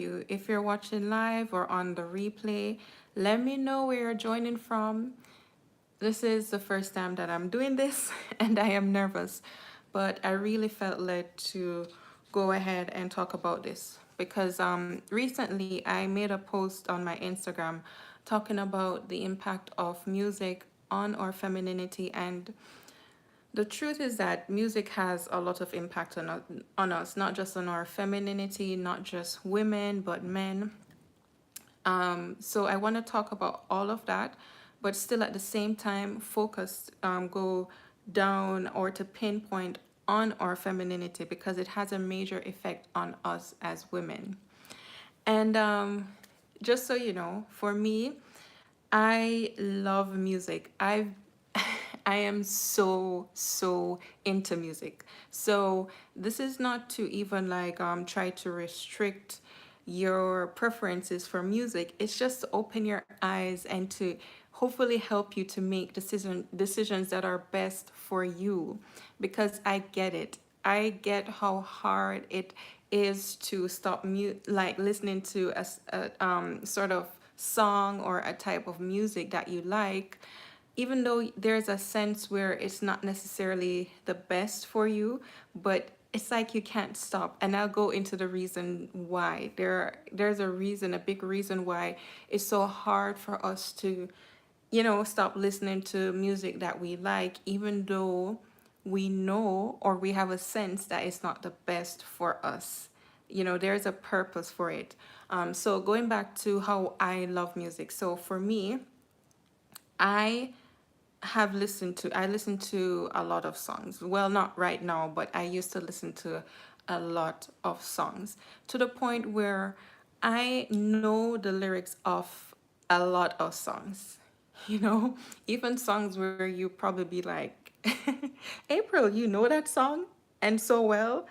you. If you're watching live or on the replay, let me know where you're joining from. This is the first time that I'm doing this and I am nervous, but I really felt led to go ahead and talk about this because recently I made a post on my Instagram talking about the impact of music on our femininity, and the truth is that music has a lot of impact on us, not just on our femininity, not just women, but men. So I want to talk about all of that, but still at the same time focus, go down or to pinpoint on our femininity because it has a major effect on us as women. And just so you know, for me, I love music. I am so into music. So this is not to even like try to restrict your preferences for music. It's just to open your eyes and to hopefully help you to make decisions that are best for you, because I get it. I get how hard it is to stop like listening to a sort of song or a type of music that you like, even though there's a sense where it's not necessarily the best for you, but it's like you can't stop. And I'll go into the reason why. There's a reason, a big reason why it's so hard for us to, stop listening to music that we like, even though we know or we have a sense that it's not the best for us. There's a purpose for it. So going back to how I love music. So for me, I I listen to a lot of songs. Well, not right now, but I used to listen to a lot of songs to the point where I know the lyrics of a lot of songs. Even songs where you probably be like, April, you know that song? And so well.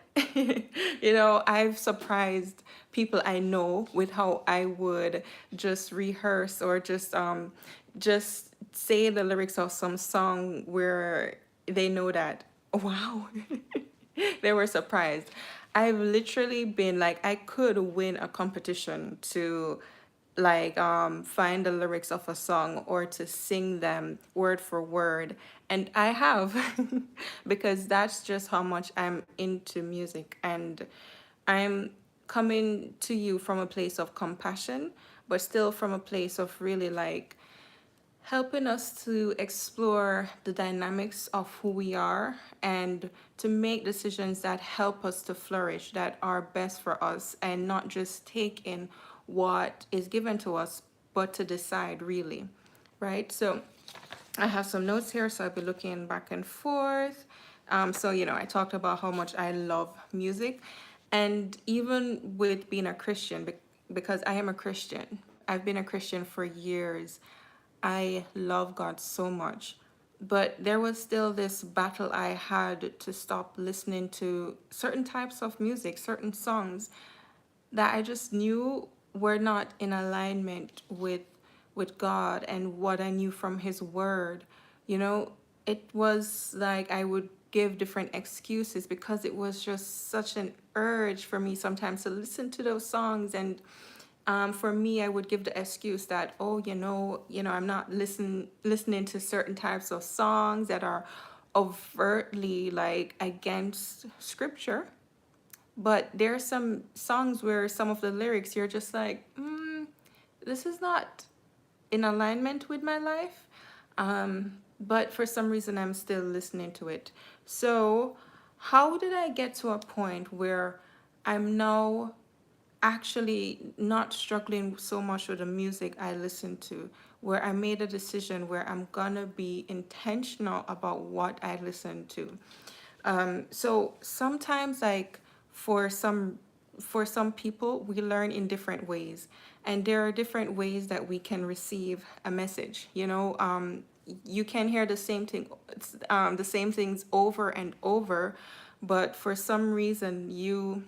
I've surprised people I know with how I would just rehearse or just say the lyrics of some song where they know that, wow. They were surprised. I've literally been like, I could win a competition to like find the lyrics of a song or to sing them word for word, and I have because that's just how much I'm into music. And I'm coming to you from a place of compassion, but still from a place of really like helping us to explore the dynamics of who we are and to make decisions that help us to flourish, that are best for us, and not just take in what is given to us, but to decide really, right? So I have some notes here, so I'll be looking back and forth. So, I talked about how much I love music, and even with being a Christian, because I am a Christian, I've been a Christian for years. I love God so much. But there was still this battle I had to stop listening to certain types of music, certain songs that I just knew were not in alignment with God and what I knew from his word. You know, it was like I would give different excuses because it was just such an urge for me sometimes to listen to those songs. And for me, I would give the excuse that, oh, I'm not listening to certain types of songs that are overtly like against scripture. But there are some songs where some of the lyrics you're just like, this is not in alignment with my life. But for some reason, I'm still listening to it. So, how did I get to a point where I'm now actually not struggling so much with the music I listen to, where I made a decision where I'm gonna be intentional about what I listen to? So sometimes like for some for some people we learn in different ways, and there are different ways that we can receive a message. You can hear the same things over and over, but for some reason you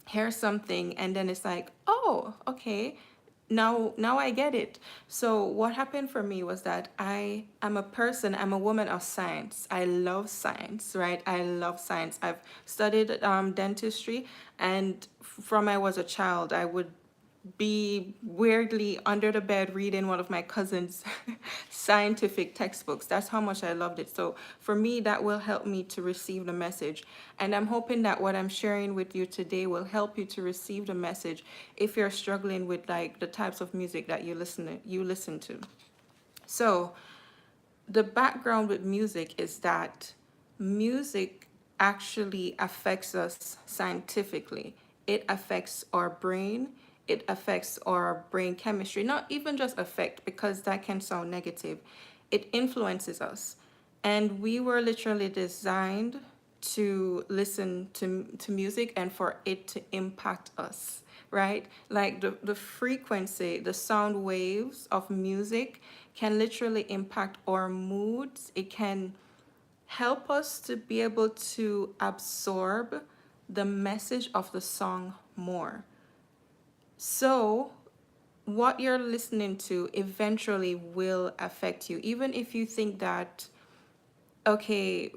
hear something and then it's like, oh, okay, now I get it. So what happened for me was that I'm a woman of science. I love science, right? I love science. I've studied dentistry, and from I was a child, I would be weirdly under the bed reading one of my cousin's scientific textbooks. That's how much I loved it. So for me, that will help me to receive the message. And I'm hoping that what I'm sharing with you today will help you to receive the message if you're struggling with like the types of music that you listen to. So the background with music is that music actually affects us scientifically. It affects our brain, it affects our brain chemistry, not even just affect, because that can sound negative. It influences us. And we were literally designed to listen to music and for it to impact us, right? Like the frequency, the sound waves of music can literally impact our moods. It can help us to be able to absorb the message of the song more. So, what you're listening to eventually will affect you, even if you think that, okay,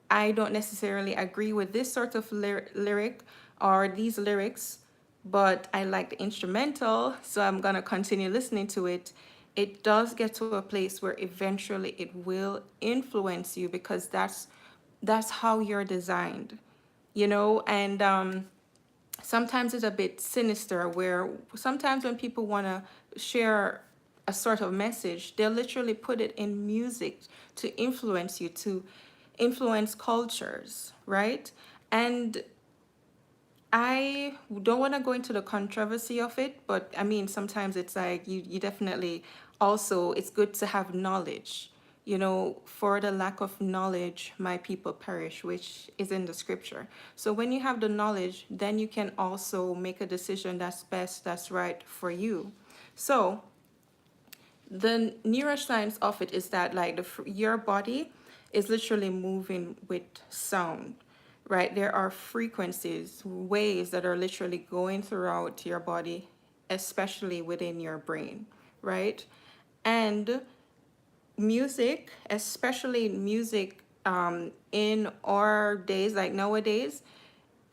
I don't necessarily agree with this sort of lyric or these lyrics, but I like the instrumental, so I'm gonna continue listening to it. It does get to a place where eventually it will influence you because that's how you're designed, and sometimes it's a bit sinister where sometimes when people want to share a sort of message, they'll literally put it in music to influence you, to influence cultures, right? And I don't want to go into the controversy of it, but I mean, sometimes it's like you definitely also, it's good to have knowledge. For the lack of knowledge, my people perish, which is in the scripture. So when you have the knowledge, then you can also make a decision that's best, that's right for you. So the neuroscience of it is that like your body is literally moving with sound, right? There are frequencies, waves that are literally going throughout your body, especially within your brain, right? And music, especially music, in our days, like nowadays,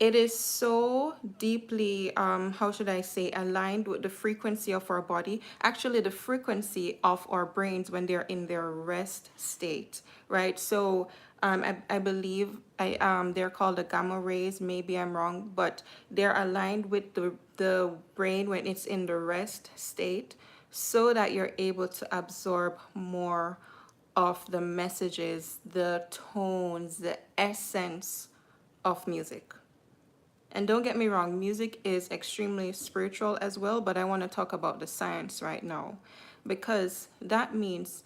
it is so deeply, how should I say, aligned with the frequency of our body, actually the frequency of our brains when they're in their rest state, right? So I believe they're called the gamma rays. Maybe I'm wrong, but they're aligned with the brain when it's in the rest state, so that you're able to absorb more of the messages, the tones, the essence of music. And don't get me wrong, music is extremely spiritual as well, but I want to talk about the science right now, because that means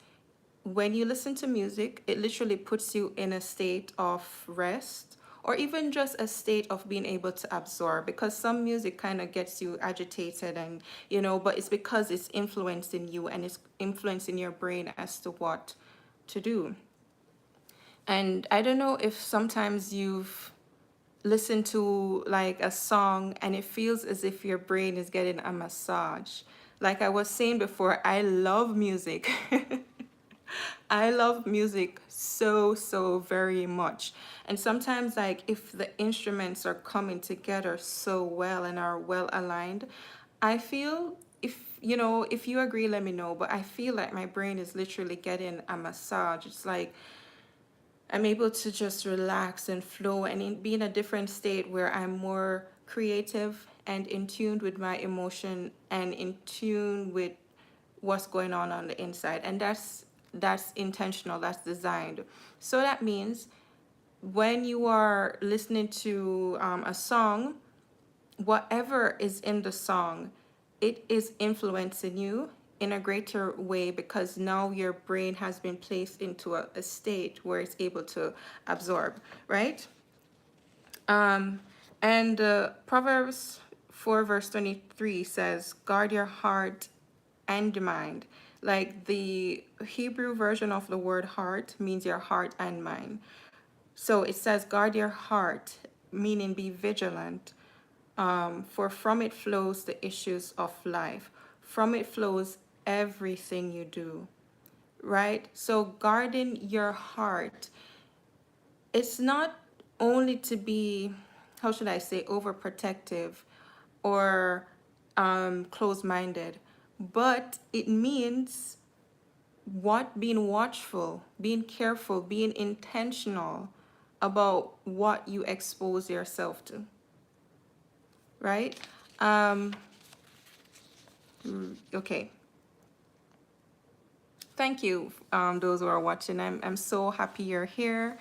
when you listen to music, it literally puts you in a state of rest or even just a state of being able to absorb, because some music kind of gets you agitated, and but it's because it's influencing you and it's influencing your brain as to what to do. And I don't know if sometimes you've listened to like a song and it feels as if your brain is getting a massage. Like I was saying before, I love music. I love music so, so very much. And sometimes, like, if the instruments are coming together so well and are well aligned, I feel, if you agree, let me know. But I feel like my brain is literally getting a massage. It's like I'm able to just relax and flow and be in a different state where I'm more creative and in tune with my emotion and in tune with what's going on the inside. And that's intentional, that's designed. So that means when you are listening to a song, whatever is in the song, it is influencing you in a greater way, because now your brain has been placed into a state where it's able to absorb, right? Um, and Proverbs 4 verse 23 says, guard your heart and mind. Like the Hebrew version of the word heart means your heart and mind. So it says, guard your heart, meaning be vigilant, for from it flows the issues of life. From it flows everything you do, right? So guarding your heart, it's not only to be, how should I say, overprotective or closed-minded, but it means being watchful, being careful, being intentional about what you expose yourself to, right? Um, okay. Thank you, those who are watching. I'm so happy you're here,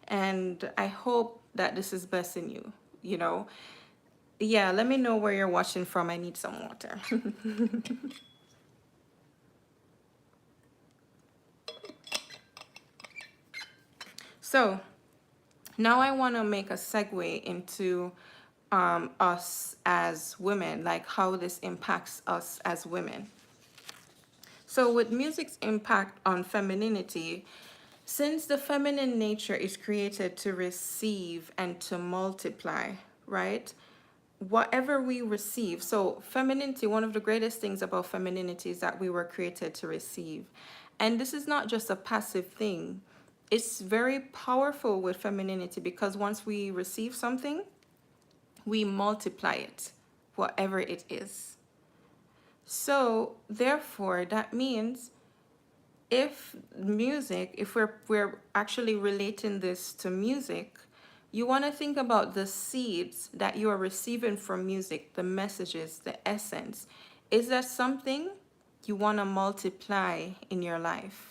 and I hope that this is blessing you. You know, yeah. Let me know where you're watching from. I need some water. So now I want to make a segue into us as women, like how this impacts us as women. So, with music's impact on femininity, since the feminine nature is created to receive and to multiply, right? Whatever we receive. So, femininity, one of the greatest things about femininity is that we were created to receive. And this is not just a passive thing, it's very powerful with femininity because once we receive something, we multiply it, whatever it is. So, therefore, that means if we're actually relating this to music, you want to think about the seeds that you are receiving from music, the messages, the essence. Is that something you want to multiply in your life?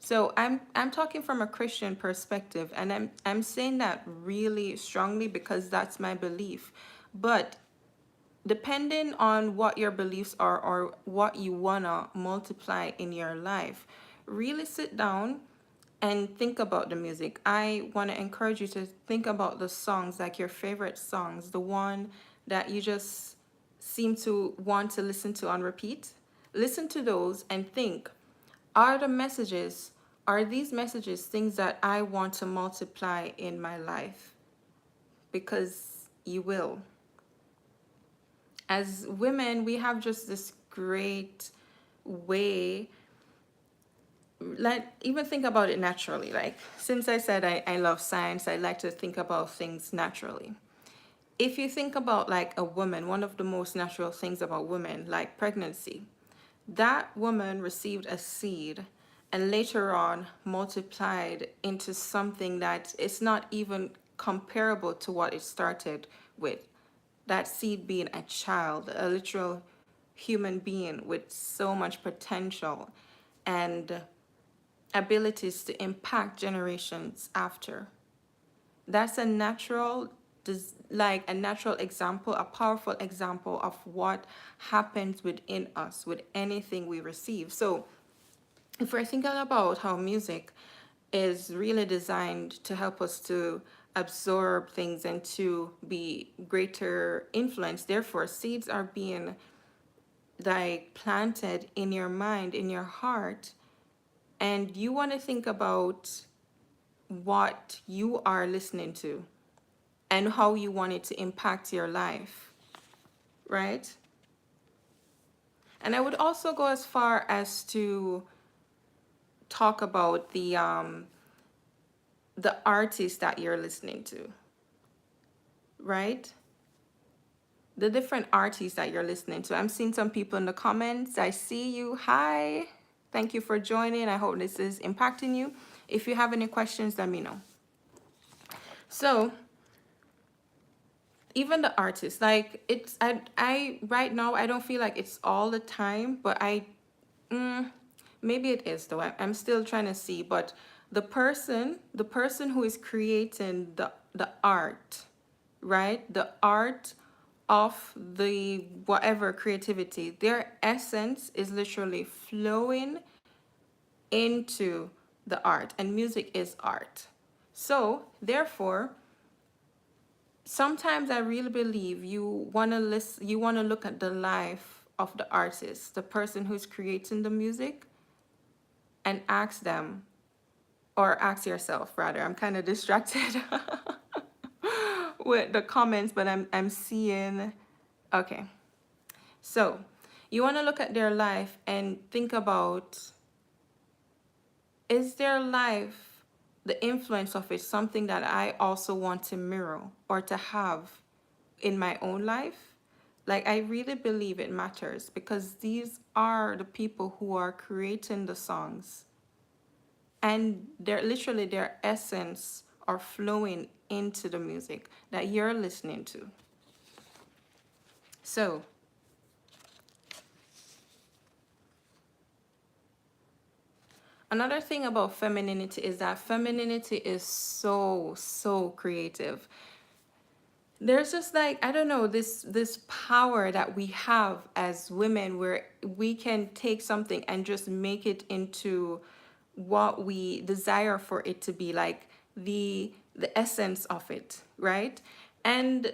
So I'm talking from a Christian perspective, and I'm saying that really strongly because that's my belief. But depending on what your beliefs are or what you wanna multiply in your life, really sit down and think about the music. I want to encourage you to think about the songs, like your favorite songs, the one that you just seem to want to listen to on repeat. Listen to those and think, are the messages, are these messages things that I want to multiply in my life? Because you will. As women, we have just this great way, like even think about it naturally. Like since I said I love science, I like to think about things naturally. If you think about like a woman, one of the most natural things about women, like pregnancy, that woman received a seed and later on multiplied into something that is not even comparable to what it started with. That seed being a child, a literal human being with so much potential and abilities to impact generations after. That's a natural, like a natural example, a powerful example of what happens within us with anything we receive. So if we're thinking about how music is really designed to help us to absorb things and to be greater influence, therefore seeds are being like planted in your mind, in your heart, and you want to think about what you are listening to and how you want it to impact your life, right? And I would also go as far as to talk about the artist that you're listening to, right? The different artists that you're listening to. I'm seeing some people in the comments. I see you. Hi. Thank you for joining. I hope this is impacting you. If you have any questions, let me know. So, even the artists, like it's I right now I don't feel like it's all the time, but maybe it is though. I'm still trying to see, but the person who is creating the art, right? The art of the whatever creativity, their essence is literally flowing into the art, and music is art. So, therefore, sometimes I really believe you want to look at the life of the artist, the person who's creating the music, and ask them, or ask yourself rather. I'm kind of distracted with the comments, but I'm seeing. Okay. So, you want to look at their life and think about, is their life, the influence of it, something that I also want to mirror or to have in my own life? Like, I really believe it matters because these are the people who are creating the songs, and they're literally their essence are flowing into the music that you're listening to. So, another thing about femininity is that femininity is so creative. There's just like, I don't know, this power that we have as women where we can take something and just make it into what we desire for it to be, like the essence of it, right? And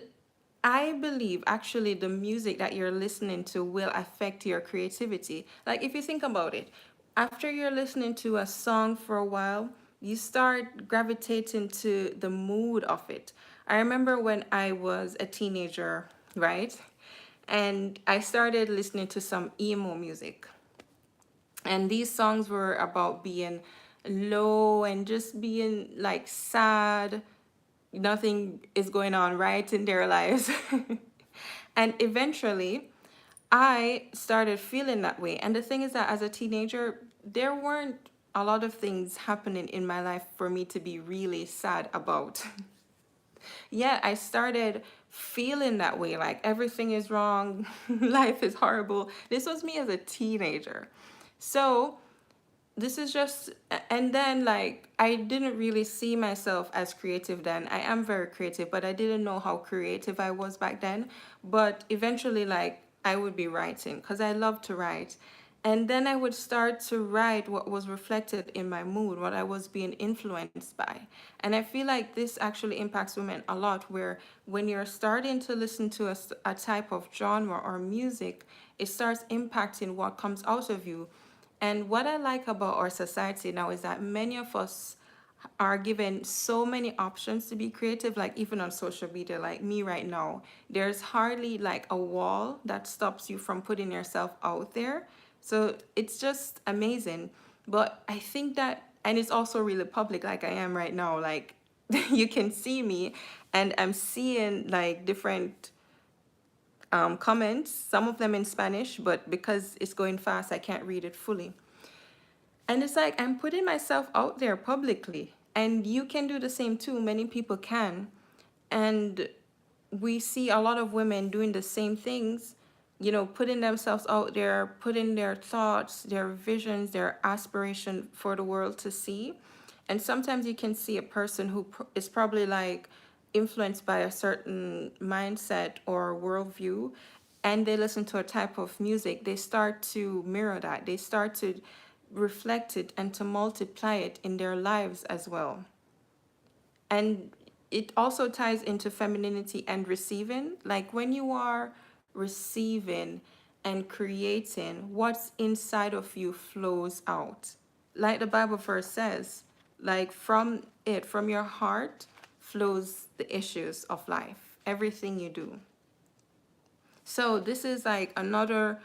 I believe actually the music that you're listening to will affect your creativity. Like, if you think about it, after you're listening to a song for a while, you start gravitating to the mood of it. I remember when I was a teenager, right? And I started listening to some emo music. And these songs were about being low and just being like sad. Nothing is going on right in their lives. And eventually, I started feeling that way. And the thing is that as a teenager, there weren't a lot of things happening in my life for me to be really sad about. Yeah, I started feeling that way, like everything is wrong, life is horrible. This was me as a teenager. So this is just, and then like I didn't really see myself as creative then. I am very creative, but I didn't know how creative I was back then. But eventually, like, I would be writing because I love to write. And then I would start to write what was reflected in my mood, what I was being influenced by. And I feel like this actually impacts women a lot, where when you're starting to listen to a type of genre or music, it starts impacting what comes out of you. And what I like about our society now is that many of us are given so many options to be creative, like even on social media, like me right now. There's hardly like a wall that stops you from putting yourself out there. So it's just amazing. But I think that, and it's also really public, like I am right now, like you can see me, and I'm seeing like different comments, some of them in Spanish, but because it's going fast, I can't read it fully. And it's like I'm putting myself out there publicly, and you can do the same too. Many people can. And we see a lot of women doing the same things, putting themselves out there, putting their thoughts, their visions, their aspiration for the world to see. And sometimes you can see a person who is probably like influenced by a certain mindset or worldview, and they listen to a type of music, they start to mirror that. They start to reflect it and to multiply it in their lives as well. And it also ties into femininity and receiving. Like when you are receiving and creating, what's inside of you flows out. Like the Bible verse says, like from your heart flows the issues of life, everything you do. So this is like another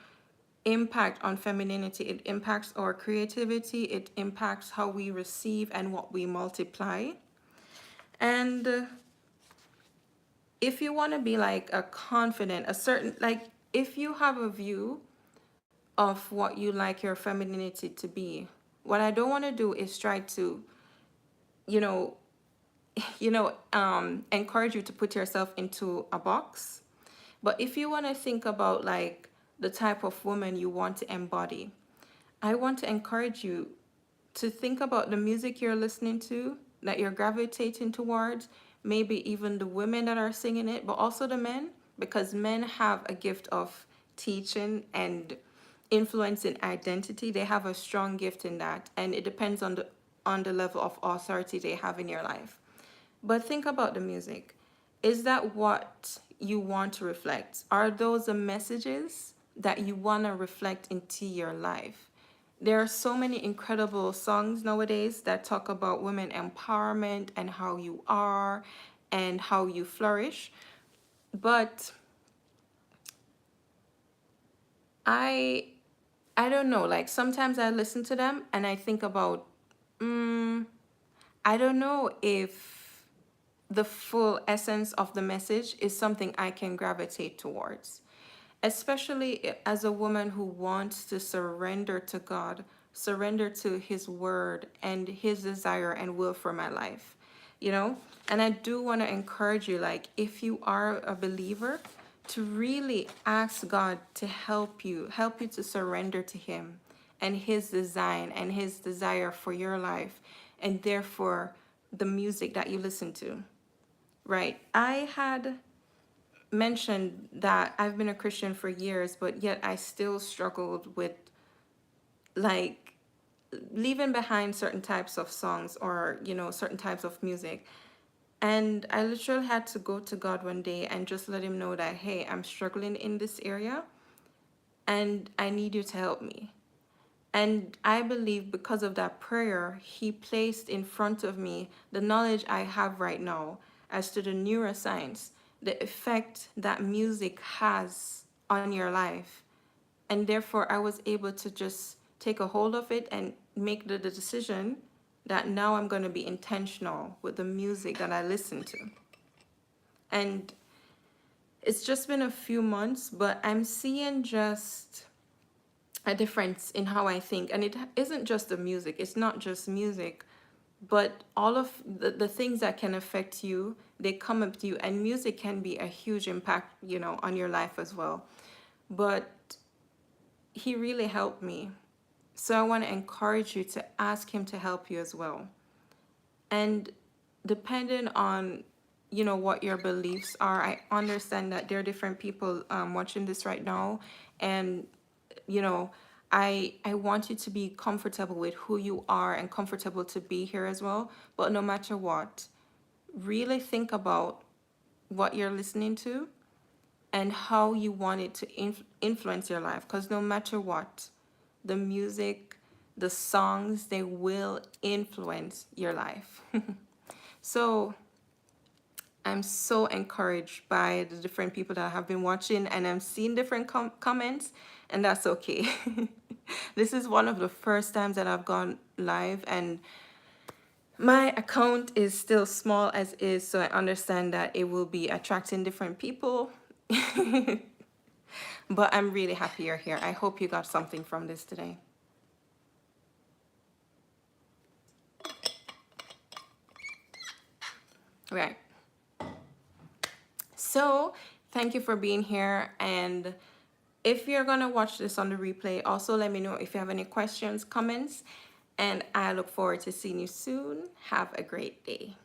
impact on femininity. It impacts our creativity, it impacts how we receive and what we multiply. And if you want to be like a confident, a certain, like if you have a view of what you like your femininity to be, what I don't want to do is try to, you know, encourage you to put yourself into a box. But if you want to think about like the type of woman you want to embody, I want to encourage you to think about the music you're listening to, that you're gravitating towards, maybe even the women that are singing it, but also the men, because men have a gift of teaching and influencing identity. They have a strong gift in that, and it depends on the level of authority they have in your life. But think about the music. Is that what you want to reflect? Are those the messages that you want to reflect into your life? There are so many incredible songs nowadays that talk about women empowerment and how you are and how you flourish. But I I don't know, like sometimes I listen to them and I think about I don't know if the full essence of the message is something I can gravitate towards. especially as a woman who wants to surrender to God, surrender to His word and His desire and will for my life, you know? And I do want to encourage you, like, if you are a believer, to really ask God to help you to surrender to Him and His design and His desire for your life, and therefore the music that you listen to, right? I had mentioned that I've been a Christian for years, but yet I still struggled with, like, leaving behind certain types of songs or, certain types of music. And I literally had to go to God one day and just let Him know that, hey, I'm struggling in this area and I need you to help me. And I believe because of that prayer, He placed in front of me the knowledge I have right now as to the neuroscience, the effect that music has on your life. And therefore, I was able to just take a hold of it and make the decision that now I'm going to be intentional with the music that I listen to. And it's just been a few months, but I'm seeing just a difference in how I think. And it isn't just the music, it's not just music, but all of the things that can affect you, they come up to you. And music can be a huge impact, on your life as well. But He really helped me. So I want to encourage you to ask Him to help you as well. And depending on, what your beliefs are, I understand that there are different people watching this right now. And, you know, I want you to be comfortable with who you are and comfortable to be here as well. But no matter what, really think about what you're listening to and how you want it to influence your life. Because no matter what, the music, the songs, they will influence your life. So I'm so encouraged by the different people that have been watching, and I'm seeing different comments, and that's okay. This is one of the first times that I've gone live, and my account is still small as is, so I understand that it will be attracting different people. But I'm really happy you're here. I hope you got something from this today. Right. So thank you for being here. And if you're going to watch this on the replay, also let me know if you have any questions, comments, and I look forward to seeing you soon. Have a great day.